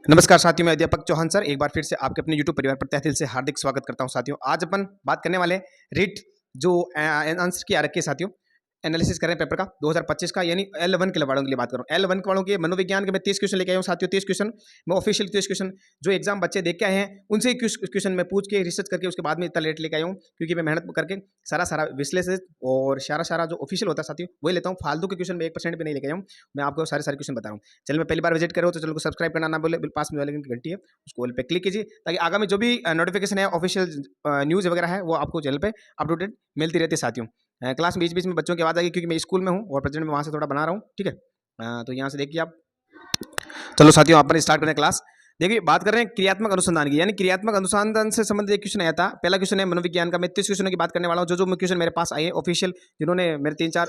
नमस्कार साथियों, मैं अध्यापक चौहान सर एक बार फिर से आपके अपने यूट्यूब परिवार पर तहे दिल से हार्दिक स्वागत करता हूं। साथियों, आज अपन बात करने वाले रीट जो आंसर की आ रखी है साथियों, एनालिसिस कर रहे हैं पेपर का 2025 का, यानी L1 के वालों के लिए बात कर रहा हूँ। L1 के वालों के मनोविज्ञान के मैं 30 क्वेश्चन लेके आया हूँ साथियों। 30 क्वेश्चन मैं ऑफिशियल 30 क्वेश्चन जो एग्जाम बच्चे देख के आए हैं उनसे ही क्वेश्चन मैं पूछ के रिसर्च करके उसके बाद में इतना लेट लेके आया हूँ, क्योंकि मैं मेहनत करके सारा सारा विश्लेषण और सारा सारा जो ऑफिशियल होता है साथियों वही लेता हूँ। फालतू के क्वेश्चन में 1% भी नहीं लेके आया हूँ। मैं आपको सारे सारे क्वेश्चन बता रहा हूँ। चलिए, मैं पहली बार विजिट कर रहा हूँ तो चलो सब्सक्राइब करना ना बोले, पास में वाले घंटी है उसको ऑल पे क्लिक कीजिए, ताकि आगामी जो भी नोटिफिकेशन है ऑफिशियल न्यूज़ वगैरह है वो आपको चैनल पे अपडेटेड मिलती रहती है साथियों। क्लास में बीच-बीच में बच्चों की आवाज़ आएगी, क्योंकि मैं स्कूल में हूँ और प्रेजेंट में वहाँ से थोड़ा बना रहा हूँ, ठीक है। तो यहाँ से देखिए आप। चलो साथियों, अपन स्टार्ट करें क्लास। देखिए, बात कर रहे हैं क्रियात्मक अनुसंधान की, यानी क्रियात्मक अनुसंधान से संबंधित एक क्वेश्चन आया था। पहला क्वेश्चन है मनोविज्ञान का। मैं 30 क्वेश्चनों की बात करने वाला हूँ। जो क्वेश्चन मेरे पास आए हैं ऑफिशियल, जिन्होंने मेरे 3-4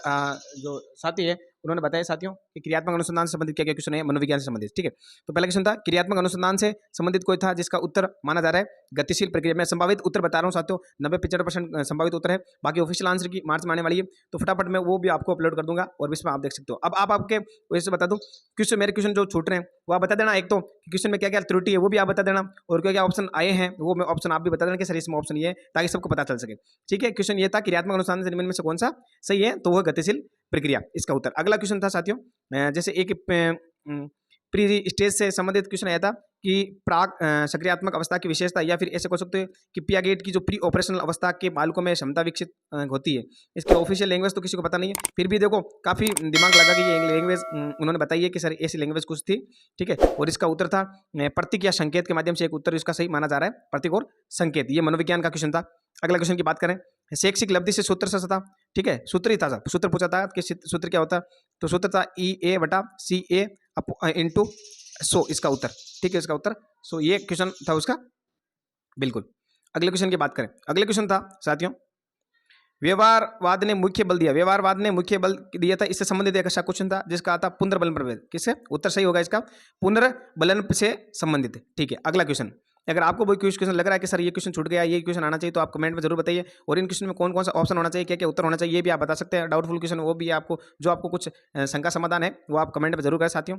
जो साथी है उन्होंने बताया साथियों कि क्रियात्मक अनुसंधान से संबंधित क्या क्या क्वेश्चन है मनोविज्ञान से संबंधित, ठीक है। तो पहला क्वेश्चन था क्रियात्मक अनुसंधान से संबंधित कोई था जिसका उत्तर माना जा रहा है गतिशील प्रक्रिया। मैं संभावित उत्तर बता रहा हूँ साथियों, 90-95% संभावित उत्तर है। बाकी ऑफिशियल आंसर की मार्च में आने वाली है, तो फटाफट मैं वो भी आपको अपलोड कर दूंगा और इसमें आप देख सकते हो। अब आप आपके वजह से बता दूं, क्वेश्चन मेरे क्वेश्चन जो छूट रहे हैं वो आप बता देना। एक तो क्वेश्चन में क्या क्या त्रुटि है वो भी आप बता देना, और क्या क्या ऑप्शन आए हैं वो मैं ऑप्शन आप भी बता देना कि सर इसमें ऑप्शन ये है, ताकि सबको पता चल सके, ठीक है। क्वेश्चन ये था क्रियात्मक अनुसंधान से निम्न में से कौन सा सही है, तो वह गतिशील प्रक्रिया इसका उत्तर। अगला क्वेश्चन था साथियों, जैसे एक प्री स्टेज से संबंधित क्वेश्चन आया था कि प्राक सक्रियात्मक अवस्था की विशेषता, या फिर ऐसे कह सकते हैं कि पियागेट की जो प्री ऑपरेशनल अवस्था के बालकों में क्षमता विकसित होती है। इसकी ऑफिशियल लैंग्वेज तो किसी को पता नहीं है, फिर भी देखो काफ़ी दिमाग लगा कि ये लैंग्वेज उन्होंने बताई है कि सर ऐसी लैंग्वेज कुछ थी, ठीक है। और इसका उत्तर था प्रतीक या संकेत के माध्यम से एक उत्तर इसका सही माना जा रहा है, प्रतीक और संकेत। ये मनोविज्ञान का क्वेश्चन था। अगला क्वेश्चन की बात करें, शैक्षिक लब्धि से सूत्र से था, ठीक है। सूत्र ही था, सूत्र पूछा था कि सूत्र क्या होता है, तो सूत्र था EA/CA इंटू 100 इसका उत्तर, ठीक है। इसका उत्तर 100 ये क्वेश्चन था उसका, बिल्कुल। अगले क्वेश्चन की बात करें, अगले क्वेश्चन था साथियों व्यवहारवाद ने मुख्य बल दिया। व्यवहारवाद ने मुख्य बल दिया था, इससे संबंधित एक ऐसा क्वेश्चन था जिसका आता पुनर्बलन प्रभेद। किससे उत्तर सही होगा इसका, पुनर्बलन से संबंधित, ठीक है। अगला क्वेश्चन, अगर आपको कोई क्वेश्चन लग रहा है कि सर ये क्वेश्चन छूट गया, ये क्वेश्चन आना चाहिए, तो आप कमेंट में जरूर बताइए। और इन क्वेश्चन में कौन कौन सा ऑप्शन होना चाहिए, क्या क्या उत्तर होना चाहिए, ये भी आप बता सकते हैं। डाउटफुल क्वेश्चन वो भी आपको, जो आपको कुछ शंका समाधान है वो आप कमेंट में जरूर करें साथियों।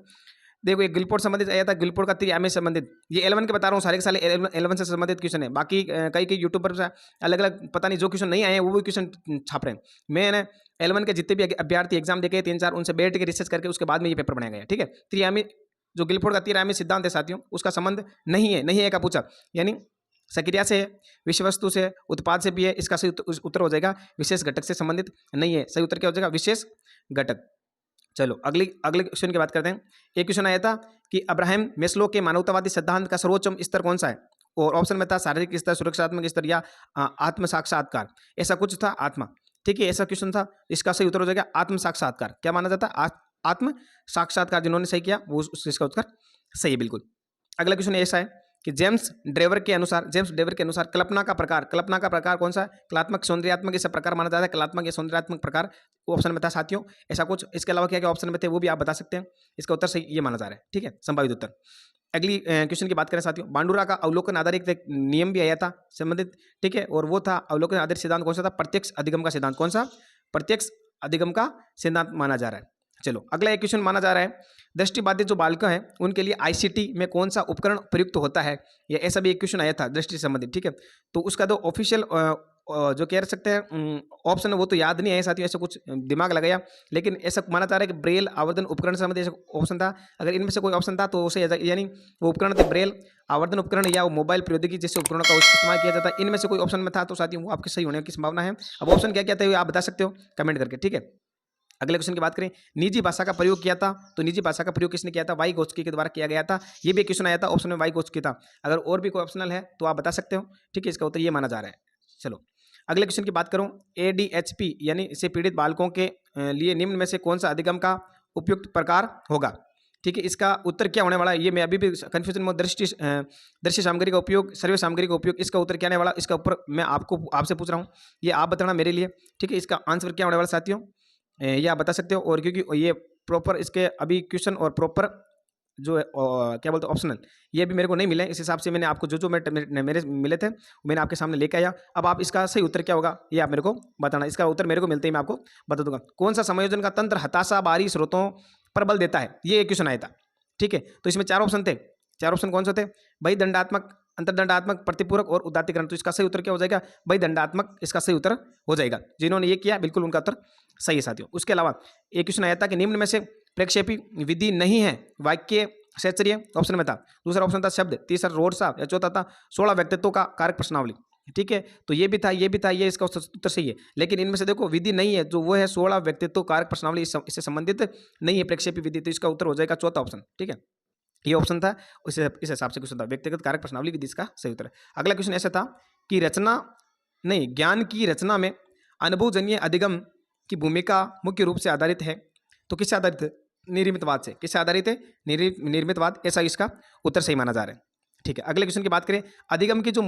देखो, एक गिलपोर्ट संबंधित आया था, गिलपोर्ट का त्रिआयामी संबंधित, ये L1 के बता रहा हूँ, सारे के सारे L1 से संबंधित क्वेश्चन है। बाकी कई कई यूट्यूबर पर अलग अलग पता नहीं जो क्वेश्चन नहीं आए हैं वो भी क्वेश्चन छाप रहे हैं। मैंने L1 के जितने भी अभ्यर्थी एग्जाम देखे 3-4 उनसे बैठ के रिसर्च करके उसके बाद में ये पेपर बनाया गया, ठीक है। त्रिआयामी जो गिलपोर्ट का त्रिआयामी सिद्धांत है साथियों, उसका संबंध नहीं है, नहीं है का पूछा, यानी सक्रिया से, विषय वस्तु से, उत्पाद से भी है। इसका सही उत्तर हो जाएगा विशेष घटक से संबंधित नहीं है। सही उत्तर क्या हो जाएगा, विशेष घटक। चलो अगले क्वेश्चन की बात करते हैं। एक क्वेश्चन आया था कि अब्राहम मेस्लो के मानवतावादी सिद्धांत का सर्वोच्च स्तर कौन सा है, और ऑप्शन में था शारीरिक स्तर, सुरक्षात्मक स्तर, या आत्म साक्षात्कार। ऐसा कुछ था, आत्मा, ठीक है। ऐसा क्वेश्चन था, इसका सही उत्तर हो जाएगा आत्म साक्षात्कार। क्या माना जाता है, आत्म साक्षात्कार। जिन्होंने सही किया वो इसका उत्तर सही है, बिल्कुल। अगला क्वेश्चन ऐसा है कि जेम्स ड्रेवर के अनुसार कल्पना का प्रकार कौन सा है, कलात्मक, सौंदर्यात्मक, इसे प्रकार माना जाता है, कलात्मक या सौंदर्यात्मक प्रकार। ऑप्शन में था साथियों ऐसा कुछ। इसके अलावा क्या क्या ऑप्शन में थे वो भी आप बता सकते हैं। इसका उत्तर सही ये माना जा रहा है, ठीक है, संभावित उत्तर। अगली क्वेश्चन की बात करें साथियों, बांडुरा का अवलोकन आधारित एक नियम भी आया था संबंधित, ठीक है। और वो था अवलोकन आधारित सिद्धांत कौन सा था, प्रत्यक्ष अधिगम का सिद्धांत। कौन सा, प्रत्यक्ष अधिगम का सिद्धांत माना जा रहा है। चलो अगला एक क्वेश्चन माना जा रहा है, दृष्टिबाधित जो बालक हैं उनके लिए ICT में कौन सा उपकरण प्रयुक्त होता है, या ऐसा भी एक क्वेश्चन आया था दृष्टि से संबंधित, ठीक है। तो उसका तो ऑफिशियल जो कह सकते हैं ऑप्शन वो तो याद नहीं है साथियों, ऐसा कुछ दिमाग लगाया, लेकिन ऐसा माना जा रहा है कि ब्रेल आवर्धन उपकरण से संबंधित ऐसा ऑप्शन था। अगर इनमें से कोई ऑप्शन था तो उसे, यानी वो उपकरण थे ब्रेल आवर्धन उपकरण या वो मोबाइल प्रौद्योगिकी जैसे उपकरणों का इस्तेमाल किया जाता है, इनमें से कोई ऑप्शन में था तो साथियों वो आपके सही होने की संभावना है। अब ऑप्शन क्या क्या थे आप बता सकते हो कमेंट करके, ठीक है। अगले क्वेश्चन की बात करें, निजी भाषा का प्रयोग किया था, तो निजी भाषा का प्रयोग किसने किया था, वाइगोत्स्की के द्वारा किया गया था। ये भी क्वेश्चन आया था, ऑप्शन में वाइगोत्स्की था। अगर और भी कोई ऑप्शनल है तो आप बता सकते हो, ठीक है। इसका उत्तर ये माना जा रहा है। चलो अगले क्वेश्चन की बात करूं, ADHP यानी इससे पीड़ित बालकों के लिए निम्न में से कौन सा अधिगम का उपयुक्त प्रकार होगा, ठीक है। इसका उत्तर क्या होने वाला है, ये मैं अभी भी कंफ्यूजन में, दृश्य सामग्री का उपयोग, सर्वे सामग्री का उपयोग, इसका उत्तर क्या होने वाला, इसका ऊपर मैं आपसे पूछ रहा हूँ, ये आप बताना मेरे लिए, ठीक है। इसका आंसर क्या होने वाला साथियों ये आप बता सकते हो। और क्योंकि ये प्रॉपर इसके अभी क्वेश्चन और प्रॉपर जो क्या बोलते हैं ऑप्शनल, ये भी मेरे को नहीं मिले, इस हिसाब से मैंने आपको जो मेरे मिले थे मैंने आपके सामने लेके आया। अब आप इसका सही उत्तर क्या होगा ये आप मेरे को बताना। इसका उत्तर मेरे को मिलते ही मैं आपको बता दूंगा। कौन सा समायोजन का तंत्र हताशा बाहरी स्रोतों पर बल देता है, ये एक क्वेश्चन आया था, ठीक है। तो इसमें 4 ऑप्शन थे, चार ऑप्शन कौन से थे? बहिदंडात्मक, अंतर्दंडात्मक, प्रतिपूरक और उदात्तीकरण। तो इसका सही उत्तर क्या हो जाएगा? बहिदंडात्मक इसका सही उत्तर हो जाएगा। जिन्होंने ये किया बिल्कुल उनका उत्तर सही है साथियों। उसके अलावा एक क्वेश्चन आया था कि निम्न में से प्रक्षेपी विधि नहीं है, वाक्य सहचर्य ऑप्शन में था, दूसरा ऑप्शन था शब्द, तीसरा रोड साफ, या चौथा था 16 व्यक्तित्व का कारक प्रश्नावली। ठीक है, तो ये भी था, ये भी था, ये इसका उत्तर सही है। लेकिन इनमें से देखो विधि नहीं है, जो वो है 16 व्यक्तित्व कारक प्रश्नावली, इससे संबंधित नहीं है प्रक्षेपी विधि। तो इसका उत्तर हो जाएगा चौथा ऑप्शन। ठीक है, ये ऑप्शन था, इस हिसाब से क्वेश्चन था, व्यक्तिगत कारक प्रश्नावली विधि इसका सही उत्तर है। अगला क्वेश्चन ऐसा था कि ज्ञान की रचना में अनुभवजन्य अधिगम की भूमिका मुख्य रूप से आधारित है। तो किससे आधारित है? निर्मितवाद से। किससे आधारित है? निर्मितवाद, ऐसा इसका उत्तर सही माना जा रहा है। ठीक है, अगले क्वेश्चन की बात करें, अधिगम की जो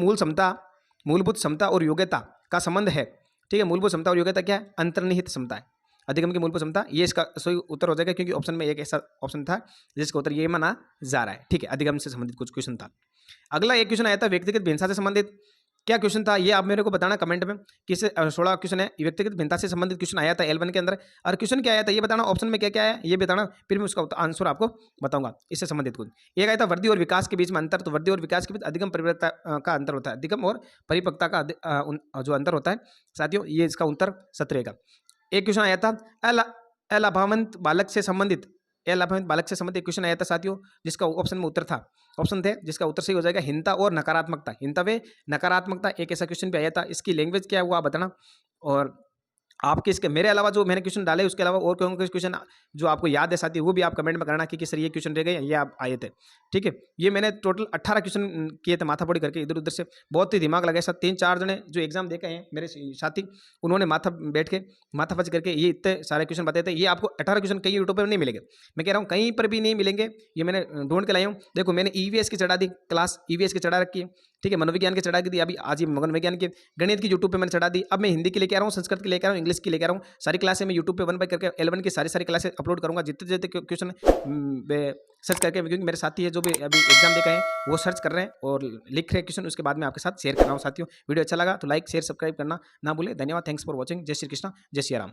मूलभूत क्षमता और योग्यता का संबंध है। ठीक है, मूलभूत क्षमता और योग्यता क्या है? अंतर्निहित क्षमता है। अधिगम की मूलभूत क्षमता, ये इसका सही उत्तर हो जाएगा, क्योंकि ऑप्शन में एक ऐसा ऑप्शन था जिसका उत्तर ये माना जा रहा है। ठीक है, अधिगम से संबंधित कुछ क्वेश्चन था। अगला एक क्वेश्चन आया था व्यक्तिगत भिन्नता से संबंधित। क्या क्वेश्चन था ये आप मेरे को बताना कमेंट में। किससे 16 क्वेश्चन है, व्यक्तिगत भिन्नता से संबंधित क्वेश्चन आया था L1 के अंदर। और क्वेश्चन क्या आया था ये बताना, ऑप्शन में क्या क्या आया ये बताना, फिर मैं उसका आंसर आपको बताऊंगा इससे संबंधित कुछ। एक आया था वृद्धि और विकास के बीच में अंतर। तो वृद्धि और विकास के बीच अधिगम परिपक्वता का अंतर होता है, अधिगम और परिपक्वता का जो अंतर होता है साथियों, ये इसका उत्तर सही रहेगा। एक क्वेश्चन आया था अलाभावंत बालक से संबंधित, एक क्वेश्चन आया था साथियों, जिसका ऑप्शन में उत्तर था, ऑप्शन थे जिसका उत्तर सही हो जाएगा हिंता और नकारात्मकता। हिंता व नकारात्मकता, एक ऐसा क्वेश्चन भी आया था। इसकी लैंग्वेज क्या है वो आप बताना। और आपके इसके मेरे अलावा जो मैंने क्वेश्चन डाले उसके अलावा और कौन क्वेश्चन जो आपको याद है साथी, वो भी आप कमेंट में करना कि सर ये क्वेश्चन रह गए, ये आप आए थे। ठीक है, ये मैंने टोटल 18 क्वेश्चन किए थे माथा फोड़ी करके, इधर उधर से बहुत ही दिमाग लगा। सब 3-4 जने जो एग्जाम देखे हैं मेरे साथी, उन्होंने माथा फज करके ये इतने सारे क्वेश्चन बताए थे। ये आपको 18 क्वेश्चन कहीं यूट्यूब पर नहीं मिलेंगे, मैं कह रहा हूँ कहीं पर भी नहीं मिलेंगे। ये मैंने ढूंढ के लाया हूँ। देखो मैंने EVS की चढ़ा दी क्लास, EVS की चढ़ा रखी है। ठीक है, मनोविज्ञान की चढ़ा दी, अभी आज ही मनोविज्ञान की, गणित की यूट्यूब पे मैंने चढ़ा दी। अब मैं हिंदी की लेके आ रहा हूँ, संस्कृत की लेके आ रहा हूँ, इंग्लिश की लेके आ रहा हूँ। सारी क्लासें मैं यूट्यूब पे 1 बाय करके L1 की सारी क्लासें अपलोड करूँगा। जितने क्वेश्चन सर्च करके, क्योंकि मेरे साथी है जो भी अभी एग्जाम देकर हैं वो सर्च कर रहे हैं और लिख रहे हैं क्वेश्चन, उसके बाद में आपके साथ शेयर कर रहा हूँ साथियों। वीडियो अच्छा लगा तो लाइक शेयर सब्सक्राइब करना ना भूलें। धन्यवाद, थैंक्स फॉर वॉचिंग। जय श्री कृष्णा, जय श्री राम।